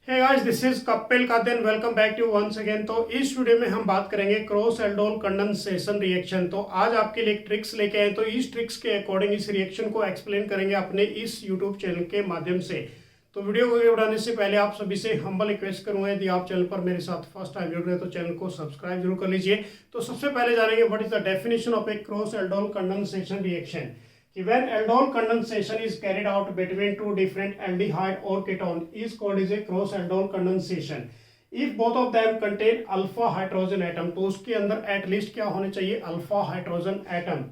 Hey guys, this is Kapil Kadin. Welcome back to once again. तो इस video में हम बात करेंगे क्रॉस एल्डोल कंडेंसेशन रिएक्शन। तो आज आपके लिए एक ट्रिक्स लेके आए, तो इस ट्रिक्स के अकॉर्डिंग इस रिएक्शन को एक्सप्लेन करेंगे अपने इस यूट्यूब चैनल के माध्यम से। तो वीडियो को आगे बढ़ाने से पहले आप सभी से हम्बल रिक्वेस्ट करूंगा, यदि आप चैनल पर मेरे साथ फर्स्ट टाइम जुड़ रहे हैं तो चैनल को सब्सक्राइब जरूर कर लीजिए। तो सबसे पहले जानेंगे what is the definition of A cross aldol condensation reaction. When aldol condensation is carried out between two different aldehyde or ketone is called as a cross aldol condensation. If both of them contain alpha hydrogen atom, तो उसके अंदर at least क्या होने चाहिए, alpha hydrogen atom.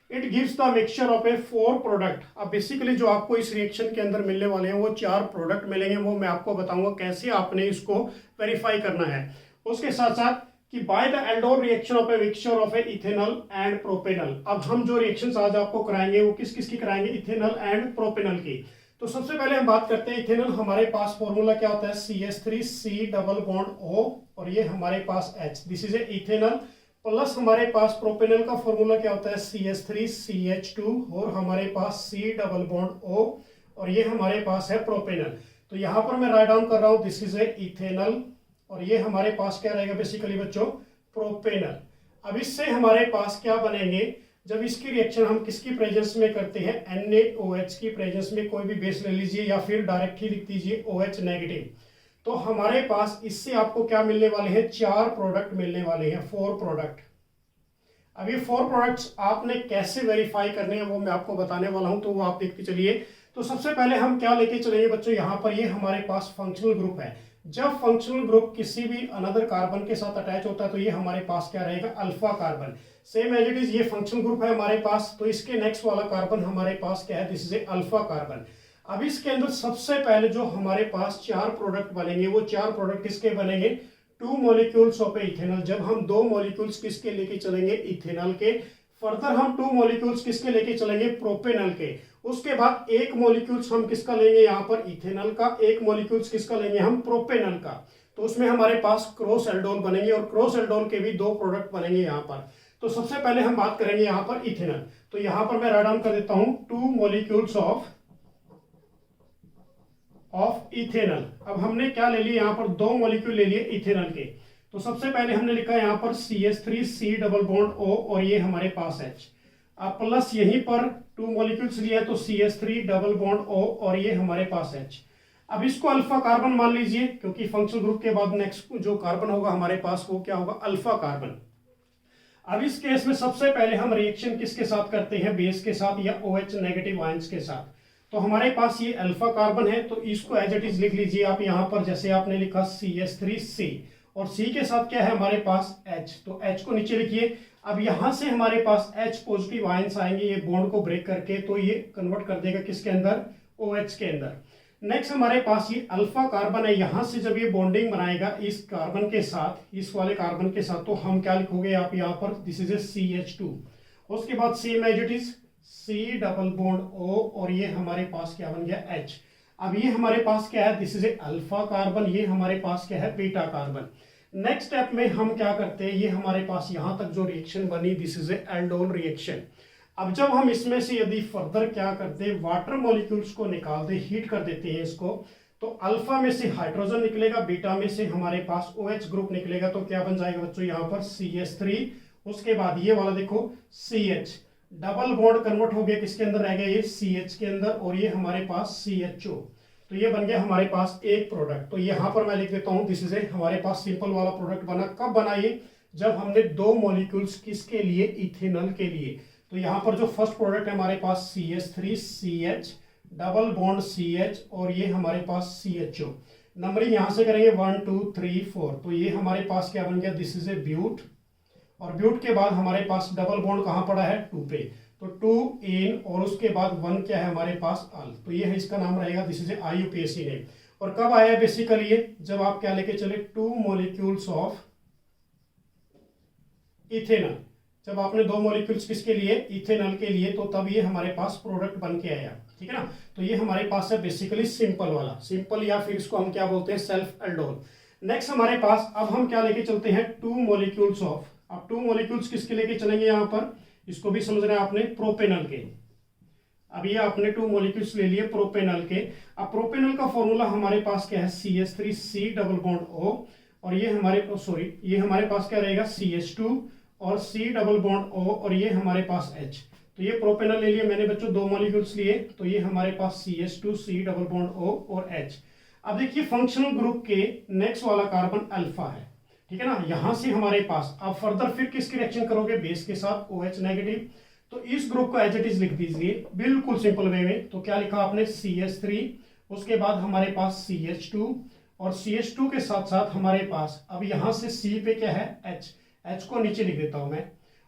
It gives the mixture of A 4 product. अब basically जो आपको इस रिएक्शन के अंदर मिलने वाले हैं वो 4 प्रोडक्ट मिलेंगे, वो मैं आपको बताऊंगा कैसे आपने इसको वेरीफाई करना है। उसके साथ साथ कि by the aldol reaction of a mixture of A ethanol and propanol. अब हम जो रिएक्शंस आज आपको कराएंगे वो किस किस की कराएंगे, इथेनॉल एंड प्रोपेनॉल की। तो सबसे पहले हम बात करते हैं इथेनॉल। हमारे पास फॉर्मूला क्या होता है, CH3C डबल बॉन्ड O और ये हमारे पास H, this is A ethanol. Plus हमारे पास प्रोपेनॉल का फॉर्मूला क्या होता है, CH3CH2 और हमारे पास C डबल बॉन्ड O और ये हमारे पास है प्रोपेनॉल। तो यहाँ पर मैं राइट डाउन कर रहा हूँ, दिस इज ए इथेनॉल और ये हमारे पास क्या रहेगा बेसिकली बच्चों, प्रोपेनॉल। अब इससे हमारे पास क्या बनेंगे, जब इसकी रिएक्शन हम किसकी प्रेजेंस में करते हैं, NaOH की प्रेजेंस में। कोई भी बेस ले लीजिए या फिर डायरेक्ट ही लिख दीजिए OH नेगेटिव। तो हमारे पास इससे आपको क्या मिलने वाले हैं, 4 प्रोडक्ट मिलने वाले हैं, 4 प्रोडक्ट। अब ये 4 प्रोडक्ट्स आपने कैसे वेरीफाई करने हैं वो मैं आपको बताने वाला हूं, तो वो आप देखते चलिए। तो सबसे पहले हम क्या लेके चलेंगे बच्चों, यहाँ पर ये हमारे पास फंक्शनल ग्रुप है। जब फंक्शनल ग्रुप किसी भी अनदर कार्बन के साथ अटैच होता है तो ये हमारे पास क्या रहेगा, alpha carbon. Same as it is, ये फंक्शनल ग्रुप है हमारे पास, तो इसके नेक्स्ट वाला कार्बन हमारे पास क्या है, this is A alpha carbon. अब इसके अंदर सबसे पहले जो हमारे पास 4 प्रोडक्ट बनेंगे, वो 4 प्रोडक्ट किसके बनेंगे, 2 मॉलिक्यूल्स ऑफ इथेनॉल। जब हम 2 मॉलिक्यूल्स किसके लेके चलेंगे, इथेनॉल के। फर्दर हम 2 मॉलिक्यूल्स किसके लेके चलेंगे, प्रोपेनॉल के। उसके बाद 1 मॉलिक्यूल्स हम किसका लेंगे यहाँ पर, इथेनॉल का। 1 मॉलिक्यूल्स किसका लेंगे हम, प्रोपेनॉल का। तो उसमें हमारे पास क्रॉस एल्डोल बनेंगे और क्रॉस एल्डोल के भी 2 प्रोडक्ट बनेंगे यहाँ पर। तो सबसे पहले हम बात करेंगे यहाँ पर इथेनॉल। तो यहाँ पर मैं राइट डाउन कर देता हूँ 2 मॉलिक्यूल्स ऑफ इथेनॉल। अब हमने क्या ले लिया यहाँ पर, 2 मॉलिक्यूल ले लिए इथेनॉल के। तो सबसे पहले हमने लिखा यहाँ पर CH3C डबल बॉन्ड O और ये हमारे पास H। अब प्लस यहीं पर 2 मॉलिक्यूल्स लिया है तो CH3 डबल बॉन्ड O और ये हमारे पास H। अब इसको अल्फा कार्बन मान लीजिए, क्योंकि फंक्शनल ग्रुप के बाद नेक्स्ट जो कार्बन होगा हमारे पास वो क्या होगा, अल्फा कार्बन। अब इस केस में सबसे पहले हम रिएक्शन किसके साथ करते हैं, बेस के साथ या OH नेगेटिव आयंस के साथ। तो हमारे पास ये अल्फा कार्बन है, तो इसको एज इट इज लिख लीजिए आप यहाँ पर, जैसे आपने लिखा CH3C और C के साथ क्या है हमारे पास H, तो H को नीचे लिखिए। अब यहां से हमारे पास H पॉजिटिव आयंस आएंगे, ये बॉन्ड को ब्रेक करके, तो ये कन्वर्ट कर देगा किसके अंदर, OH के अंदर। नेक्स्ट हमारे पास ये अल्फा कार्बन है, यहां से जब ये बॉन्डिंग बनाएगा इस कार्बन के साथ, इस वाले कार्बन के साथ, तो हम क्या लिखोगे आप यहाँ पर, दिस इज ए CH2। उसके बाद same as it is C double bond O और ये हमारे पास क्या बन गया, H। अब ये हमारे पास क्या है, this is A alpha carbon, ये हमारे पास क्या है, बीटा कार्बन। नेक्स्ट स्टेप में हम क्या करते हैं, ये हमारे पास यहां तक जो रिएक्शन बनी, this is A aldol reaction. अब जब हम इसमें से यदि फर्दर क्या करते हैं, वाटर मॉलिक्यूल्स को निकाल दे, हीट कर देते हैं इसको, तो अल्फा में से हाइड्रोजन निकलेगा, बीटा में से हमारे पास OH ग्रुप निकलेगा। तो क्या बन जाएगा बच्चों यहाँ पर CH3, उसके बाद ये वाला देखो CH, डबल बॉन्ड कन्वर्ट हो गया किसके अंदर, रह गया ये CH के अंदर और ये हमारे पास CHO। तो ये बन गया हमारे पास एक प्रोडक्ट। तो यहाँ पर मैं लिख देता हूँ, दिस इज ए हमारे पास सिंपल वाला प्रोडक्ट बना। कब बना ये, जब हमने 2 मॉलिक्यूल्स किसके लिए, इथेनॉल के लिए। तो यहाँ पर जो फर्स्ट प्रोडक्ट है हमारे पास CH3CH डबल बॉन्ड CH और ये हमारे पास CHO। नंबरिंग यहाँ से करेंगे 1 2 3 4, तो ये हमारे पास क्या बन गया, दिस इज ए ब्यूट। और ब्यूट के बाद हमारे पास डबल बॉन्ड कहाँ पड़ा है, 2 पे, तो 2 इन और उसके बाद 1 क्या है हमारे पास, अल। तो ये है इसका नाम रहेगा, this is A IUPAC name. और कब आया बेसिकली ये, जब आप क्या लेके चले, 2 मॉलिक्यूल्स ऑफ इथेनॉल। जब आपने 2 मॉलिक्यूल्स किसके लिए, इथेनॉल के लिए, तो तब ये हमारे पास प्रोडक्ट बन के आया, ठीक है ना। तो ये हमारे पास है बेसिकली सिंपल वाला, सिंपल या फिर इसको हम क्या बोलते हैं, सेल्फ एल्डोल। नेक्स्ट हमारे पास अब हम क्या लेके चलते हैं, 2 मॉलिक्यूल्स ऑफ। अब 2 मॉलिक्यूल्स किसके लेके चलेंगे यहाँ पर, इसको भी समझना है आपने, प्रोपेनॉल के। अब ये आपने 2 मॉलिक्यूल्स ले लिए प्रोपेनल के। अब प्रोपेनल का फॉर्मूला हमारे पास क्या है, CH3 डबल बॉन्ड O, और ये हमारे पास क्या रहेगा, CH2 और C डबल बॉन्ड O, और ये हमारे पास H। तो ये प्रोपेनल ले लिए मैंने बच्चों, 2 मॉलिक्यूल्स लिए, तो ये हमारे पास CH2 C double bond O और H। अब देखिए फंक्शनल ग्रुप के नेक्स्ट वाला कार्बन अल्फा है, ठीक है ना। यहां से हमारे पास अब फर्दर फिर किसकी रिएक्शन करोगे, बेस के साथ OH नेगेटिव। तो इस ग्रुप को एज इट इज लिख दीजिए बिल्कुल सिंपल वे में। तो क्या लिखा आपने, CH3, उसके बाद हमारे पास CH2, और CH2 के साथ साथ हमारे पास अब यहां से C पे क्या है, H को नीचे लिख देता हूं मैं,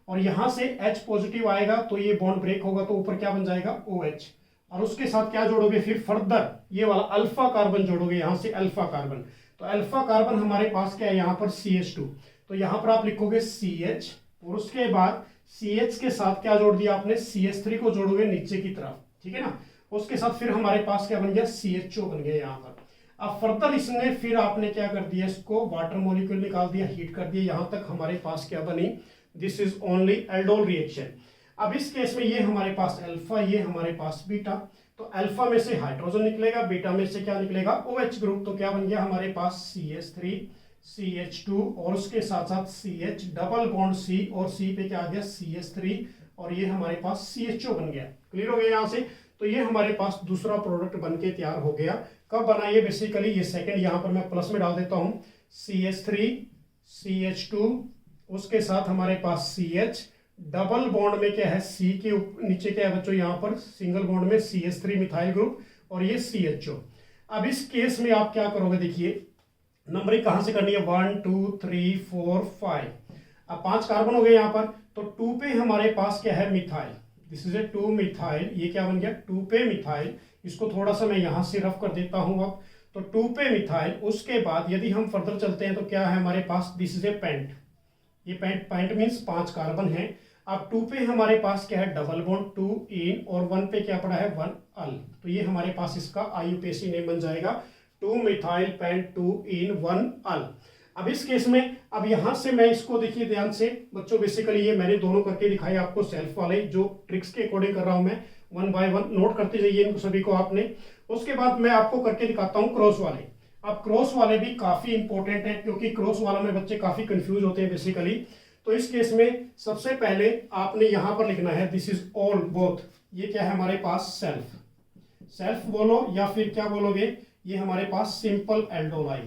और यहां से H पॉजिटिव आएगा तो ये बॉन्ड ब्रेक होगा, तो ऊपर क्या बन जाएगा, OH, और उसके साथ क्या जोड़ोगे फिर फर्दर, ये वाला अल्फा कार्बन जोड़ोगे, यहां से अल्फा कार्बन। तो अल्फा कार्बन हमारे पास क्या है, यहां पर CH2, तो यहां पर आप लिखोगे CH, और उसके बाद CH के साथ क्या जोड़ दिया आपने, CH3 को जोड़ोगे नीचे की तरफ, ठीक है ना। उसके साथ फिर हमारे पास क्या बन गया, CHO बन गया यहाँ पर। अब फर्दर इसने फिर आपने क्या कर दिया, इसको वाटर मॉलिक्यूल निकाल दिया, हीट कर दिया, यहां तक हमारे पास क्या बनी, this is only aldol reaction. अब इस केस में ये हमारे पास अल्फा, ये हमारे पास बीटा, तो अल्फा में से हाइड्रोजन निकलेगा, बीटा में से क्या निकलेगा, OH ग्रुप। तो क्या बन गया हमारे पास CH3 CH2 और उसके साथ साथ CH डबल बॉन्ड C, और C पे क्या आ गया, CH3, और ये हमारे पास CHO बन गया। क्लियर हो गया यहाँ से। तो ये हमारे पास दूसरा प्रोडक्ट बनके तैयार हो गया। कब बना ये, बेसिकली ये सेकंड, यहाँ पर मैं प्लस में डाल देता हूँ, CH3 CH2, उसके साथ हमारे पास CH डबल बॉन्ड में क्या है, C के नीचे क्या है बच्चों, यहाँ पर सिंगल बॉन्ड में CH3 मिथाइल ग्रुप, और ये CHO। अब इस केस में आप क्या करोगे, देखिए नंबरिंग कहां से करनी है, 1 2 3 4 5। अब 5 कार्बन हो गए यहाँ पर, तो 2 पे हमारे पास क्या है, methyl, this is a 2 methyl, ये क्या बन गया, 2 पे मिथाइल। इसको थोड़ा सा मैं यहां से रफ कर देता हूं अब, तो 2 पे मिथाइल। उसके बाद यदि हम फर्दर चलते हैं तो क्या है हमारे पास, दिस इज ए पेंट, ये पेंट मीन्स 5 कार्बन है। अब 2 पे हमारे पास क्या है, डबल बॉन्ड 2 इन, और 1 पे क्या पड़ा है, 1 अल। तो ये हमारे पास इसका IUPAC नेम बन जाएगा, 2 मिथाइल पेंट 2 इन 1 अल। अब इस केस में अब यहां से मैं इसको देखिए ध्यान से बच्चों, बेसिकली ये मैंने दोनों करके दिखाई आपको, सेल्फ वाले जो ट्रिक्स के अकॉर्डिंग कर रहा हूं मैं, 1 बाय 1 नोट करते जाइए इनको सभी को आपने। उसके बाद मैं आपको करके दिखाता हूं क्रॉस वाले। अब क्रॉस वाले भी काफी इंपॉर्टेंट है, क्योंकि क्रॉस वाला में बच्चे काफी कंफ्यूज होते हैं बेसिकली। तो इस केस में सबसे पहले आपने यहां पर लिखना है, दिस इज ऑल बोथ, ये क्या है हमारे पास, सेल्फ बोलो या फिर क्या बोलोगे, ये हमारे पास सिंपल एल्डोल आई,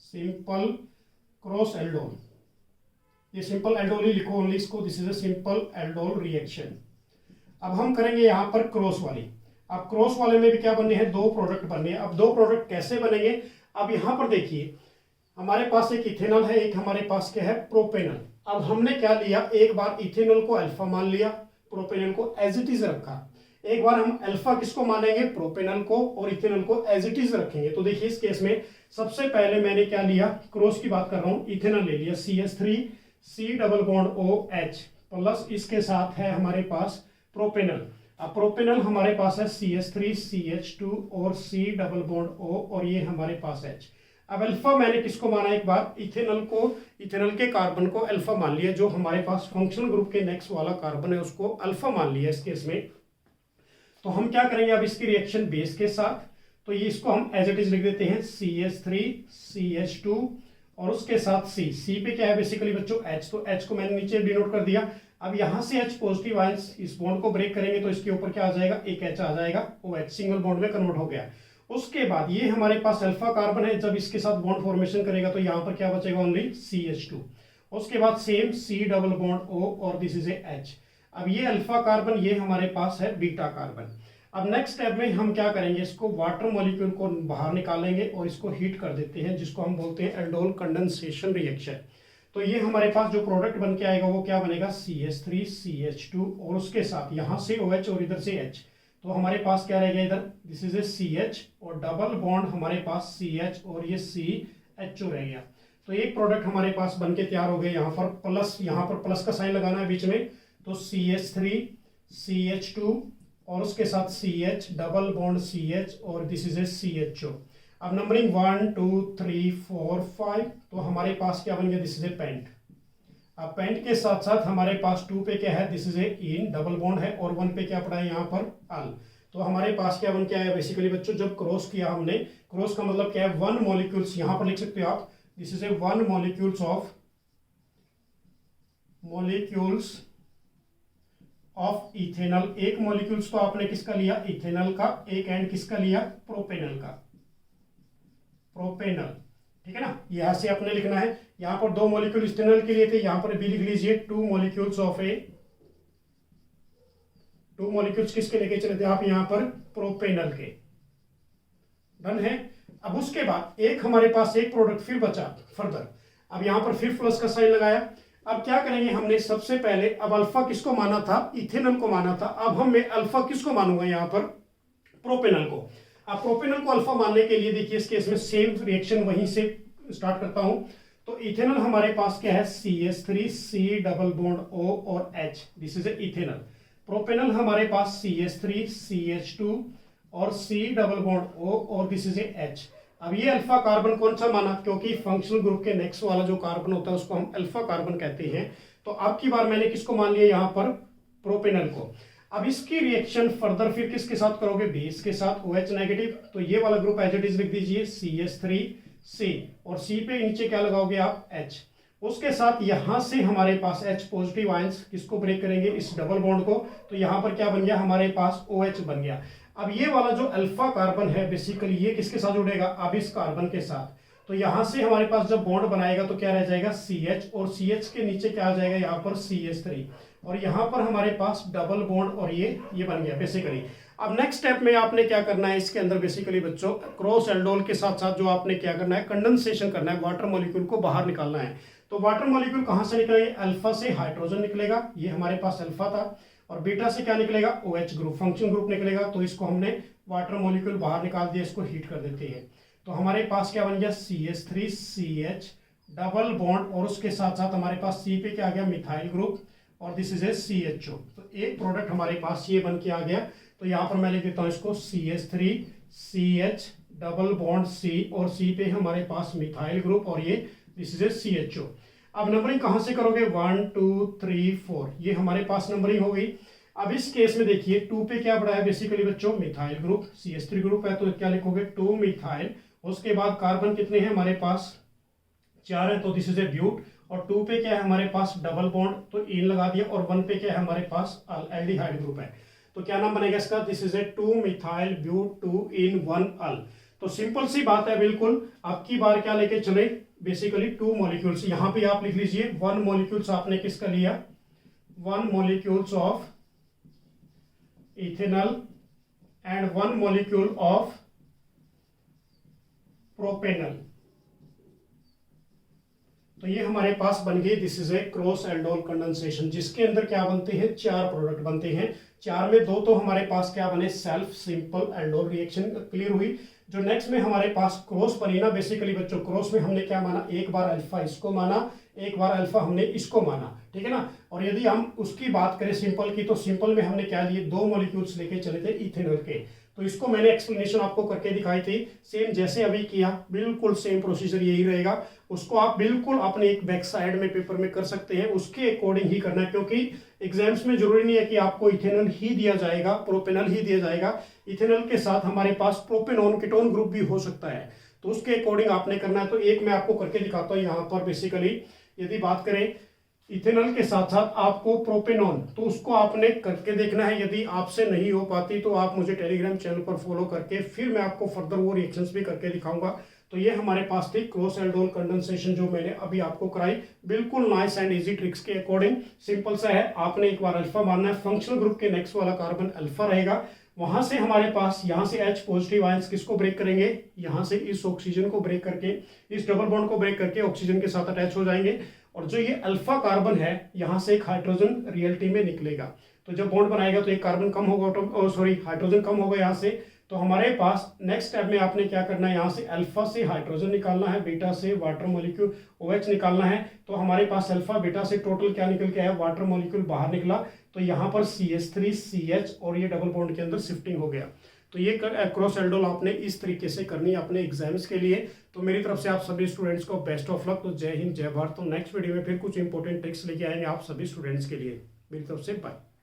सिंपल क्रॉस एल्डोल, ये सिंपल एल्डोल ही लिखो ओनली इसको, this is a simple aldol reaction. अब हम करेंगे यहां पर क्रॉस वाली। अब क्रॉस वाले में भी क्या बनने हैं, 2 प्रोडक्ट बनने हैं। अब 2 प्रोडक्ट कैसे बनेंगे, अब यहां पर देखिए हमारे पास एक इथेनॉल है, एक हमारे पास क्या है, प्रोपेनल। अब हमने क्या लिया, एक बार इथेनॉल को अल्फा मान लिया, प्रोपेनल को एज इट इज रखा। एक बार हम अल्फा किसको मानेंगे, प्रोपेनल को, और इथेनॉल को एज इट इज रखेंगे। तो देखिए इस केस में सबसे पहले मैंने क्या लिया, क्रॉस की बात कर रहा हूं, इथेनॉल ले लिया, CH3 C double bond OH, plus इसके साथ है हमारे पास प्रोपेनल। अब प्रोपेनल हमारे पास है CH3 CH2 और C डबल बॉन्ड O, और ये हमारे पास H। अब अल्फा मैंने किसको माना, एक बार इथेनॉल को, इथेनॉल के कार्बन को अल्फा मान लिया, जो हमारे पास फंक्शनल ग्रुप के नेक्स्ट वाला कार्बन है उसको अल्फा मान लिया इस केस में। तो हम क्या करेंगे अब इसकी रिएक्शन बेस के साथ, तो ये इसको हम एज इट इज लिख देते हैं, CH3 CH2 और उसके साथ C पे क्या है बेसिकली बच्चों, H, तो H को मैंने नीचे डिनोट कर दिया। अब यहां से H पॉजिटिव आयंस इस बॉन्ड को ब्रेक करेंगे तो इसके ऊपर क्या आ जाएगा, एक H आ जाएगा, OH सिंगल बॉन्ड में कन्वर्ट हो गया। उसके बाद ये हमारे पास अल्फा कार्बन है, जब इसके साथ बॉन्ड फॉर्मेशन करेगा तो यहाँ पर क्या बचेगा, ओनली CH2। उसके बाद same C double bond O और दिस इज ए H। अब ये अल्फा कार्बन, ये हमारे पास है बीटा कार्बन। अब नेक्स्ट स्टेप में हम क्या करेंगे, इसको वाटर मॉलिक्यूल को बाहर निकालेंगे और इसको हीट कर देते हैं, जिसको हम बोलते हैं एल्डोल कंडेंसेशन रिएक्शन। तो ये हमारे पास जो प्रोडक्ट बन के आएगा वो क्या बनेगा, CH3 CH2 और उसके साथ यहाँ से OH और इधर से H। तो हमारे पास क्या रहेगा इधर, दिस इज ए CH और डबल बॉन्ड हमारे पास CH और ये CHO रह गया। तो एक प्रोडक्ट हमारे पास बन के तैयार हो गए। यहाँ पर प्लस का साइन लगाना है बीच में, तो CH3 CH2 और उसके साथ CH डबल बॉन्ड CH और दिस इज ए CHO। अब नंबरिंग 1 2 3 4 5, तो हमारे पास क्या बन गया, दिस इज ए पेंट। अब पेंट के साथ साथ हमारे पास 2 पे क्या है, this is A in double bond है, और 1 पे क्या पड़ा है यहाँ पर अल। तो हमारे पास क्या बन के आया बेसिकली बच्चों, जब क्रॉस किया हमने, क्रॉस का मतलब क्या है, 1 मॉलिक्यूल्स, यहां पर लिख सकते हो आप, this is A 1 molecules of ethanal. एक मॉलिक्यूल्स तो आपने किसका लिया, इथेनल का, एक एंड किसका लिया, प्रोपेनल का, प्रोपेनल, ठीक है ना। यहां से आपने लिखना है, यहां पर 2 मॉलिक्यूल इथेनल के लिए थे, यहां पर भी लिख लीजिए 2 मॉलिक्यूल्स ऑफ ए, 2 मॉलिक्यूल्स किसके लेके चले थे आप, यहां पर प्रोपेनल के। डन है। अब उसके बाद एक हमारे पास एक प्रोडक्ट फिर बचा फर्दर, अब यहां पर फिर प्लस का साइन लगाया। अब क्या करेंगे हमने, सबसे पहले अब अल्फा किसको माना था, इथेनॉल को माना था, अब हम मैं अल्फा किसको मानूंगा यहां पर, प्रोपेनॉल को। अब प्रोपेनॉल को अल्फा मानने के लिए देखिए इस केस में सेम रिएक्शन वहीं से स्टार्ट करता हूं। तो इथेनॉल हमारे पास क्या है, CH3 C double bond O और H, this is ethanol. Propanol हमारे पास CH3 CH2 और C डबल बॉन्ड O और दिस इज H। अब ये अल्फा कार्बन कौन सा माना, क्योंकि फंक्शनल ग्रुप के नेक्स्ट वाला जो कार्बन होता है उसको हम अल्फा कार्बन कहते हैं। तो अब की बार मैंने किसको मान लिया यहाँ पर, प्रोपेनॉल को। अब इसकी रिएक्शन फर्दर फिर किसके साथ करोगे, बेस के साथ, OH नेगेटिव। तो ये वाला ग्रुप एज इट इज लिख दीजिए CH3 C, और C पे नीचे क्या लगाओगे आप, H। उसके साथ यहां से हमारे पास H पॉजिटिव आयंस किसको ब्रेक करेंगे, इस डबल बॉन्ड को। तो यहां पर क्या बन गया, हमारे पास OH बन गया। अब ये वाला जो अल्फा कार्बन है बेसिकली ये किसके साथ जुड़ेगा, अब इस कार्बन के साथ। तो यहां से हमारे पास जब बॉन्ड बनाएगा तो क्या रह जाएगा, CH, और CH के नीचे क्या आ जाएगा यहाँ पर CH3, और यहां पर हमारे पास डबल बॉन्ड, और ये बन गया बेसिकली। अब नेक्स्ट स्टेप में आपने क्या करना है, इसके अंदर बेसिकली बच्चों क्रॉस एल्डोल के साथ साथ जो आपने क्या करना है, कंडेंसेशन करना है, वाटर मॉलिक्यूल को बाहर निकालना है। तो वाटर मॉलिक्यूल कहां से निकलेंगे, अल्फा से हाइड्रोजन निकलेगा, ये हमारे पास अल्फा था, और बीटा से क्या निकलेगा, OH ग्रुप, फंक्शन ग्रुप निकलेगा। तो इसको हमने वाटर मॉलिक्यूल बाहर निकाल दिया, इसको हीट कर देते हैं। तो हमारे पास क्या बन गया, CH3 CH डबल बॉन्ड, और उसके साथ साथ हमारे पास C पे क्या आ गया, मिथाइल ग्रुप, और दिस इज ए CHO। तो एक प्रोडक्ट हमारे पास ये बन के आ गया। तो यहाँ पर मैं लिख देता हूँ इसको CH3 CH double bond C, और C पे हमारे पास मिथाइल ग्रुप, और ये दिस इज ए CHO। अब नंबरिंग कहां से करोगे, 1 2 3 4, ये हमारे पास नंबरिंग हो गई। अब इस केस में देखिए 2 पे क्या पड़ा है बेसिकली बच्चों, मिथाइल ग्रुप, CH3 ग्रुप है, तो क्या लिखोगे 2 मिथाइल। उसके बाद कार्बन कितने हैं हमारे पास, 4 है, तो दिस इज ए ब्यूट। और 2 पे क्या है हमारे पास, डबल बॉन्ड, तो इन लगा दिया। और 1 पे क्या है हमारे पास, एल्डिहाइड ग्रुप है। तो क्या नाम बनेगा इसका, this is a 2 methyl but 2 ene 1 al. तो सिंपल सी बात है बिल्कुल। अब की बार क्या लेके चले, बेसिकली 2 मॉलिक्यूल्स, यहां पे आप लिख लीजिए 1 मॉलिक्यूल्स आपने किसका लिया, 1 molecules of ethanol and 1 molecule of propanol. तो ये हमारे पास बन गई, this is A cross aldol condensation, जिसके अंदर क्या बनते हैं, 4 प्रोडक्ट बनते हैं। 4 में 2 तो हमारे पास क्या बने, self simple aldol reaction clear हुई। जो नेक्स्ट में हमारे पास क्रॉस बनी ना बेसिकली बच्चों, क्रॉस में हमने क्या माना, एक बार अल्फा इसको माना, एक बार अल्फा हमने इसको माना, ठीक है ना। और यदि हम उसकी बात करें सिंपल की, तो सिंपल में हमने क्या लिए, 2 मॉलिक्यूल्स लेके चले थे इथेनॉल के। तो इसको मैंने एक्सप्लेनेशन आपको करके दिखाई थी, सेम जैसे अभी किया, बिल्कुल सेम प्रोसीजर यही रहेगा। उसको आप बिल्कुल अपने एक बैक साइड में पेपर में कर सकते हैं, उसके अकॉर्डिंग ही करना है, क्योंकि एग्जाम्स में जरूरी नहीं है कि आपको इथेनॉल ही दिया जाएगा, प्रोपेनॉल ही दिया जाएगा। इथेनॉल के साथ हमारे पास प्रोपेनॉन कीटोन ग्रुप भी हो सकता है, तो उसके अकॉर्डिंग आपने करना है। तो एक मैं आपको करके दिखाता हूं यहाँ पर। बेसिकली यदि बात करें इथेनॉल के साथ साथ आपको प्रोपेनॉन, तो उसको आपने करके देखना है। यदि आपसे नहीं हो पाती तो आप मुझे टेलीग्राम चैनल पर फॉलो करके फिर मैं आपको फर्दर वो रिएक्शंस भी करके दिखाऊंगा। तो ये हमारे पास थी क्रॉस एल्डोल कंडेंसेशन, जो मैंने अभी आपको कराई, बिल्कुल नाइस एंड इजी ट्रिक्स के अकॉर्डिंग। सिंपल सा है, आपने एक बार अल्फा मानना है, फंक्शनल ग्रुप के नेक्स्ट वाला कार्बन अल्फा रहेगा, वहां से हमारे पास यहाँ से H पॉजिटिव आयंस किसको ब्रेक करेंगे, यहाँ से इस ऑक्सीजन को ब्रेक करके, इस डबल बॉन्ड को ब्रेक करके ऑक्सीजन के साथ अटैच हो जाएंगे। और जो ये अल्फा कार्बन है, यहाँ से एक हाइड्रोजन रियलिटी में निकलेगा। तो जब बॉन्ड बनाएगा तो एक कार्बन कम होगा, सॉरी हाइड्रोजन कम होगा यहाँ से। तो हमारे पास नेक्स्ट स्टेप में आपने क्या करना है, यहाँ से अल्फा से हाइड्रोजन निकालना है, बीटा से वाटर मॉलिक्यूल OH निकालना है। तो हमारे पास अल्फा बीटा से टोटल क्या निकल के आया, वाटर मॉलिक्यूल बाहर निकला। तो यहाँ पर CH3 CH और ये डबल बॉन्ड के अंदर शिफ्टिंग हो गया। तो ये क्रॉस एल्डोल आपने इस तरीके से करनी है अपने एग्जाम्स के लिए। तो मेरी तरफ से आप सभी स्टूडेंट्स को बेस्ट ऑफ लक। तो जय हिंद जय भारत। तो नेक्स्ट वीडियो में फिर कुछ इंपॉर्टेंट ट्रिक्स लेके आएंगे आप सभी स्टूडेंट्स के लिए। मेरी तरफ से बाय।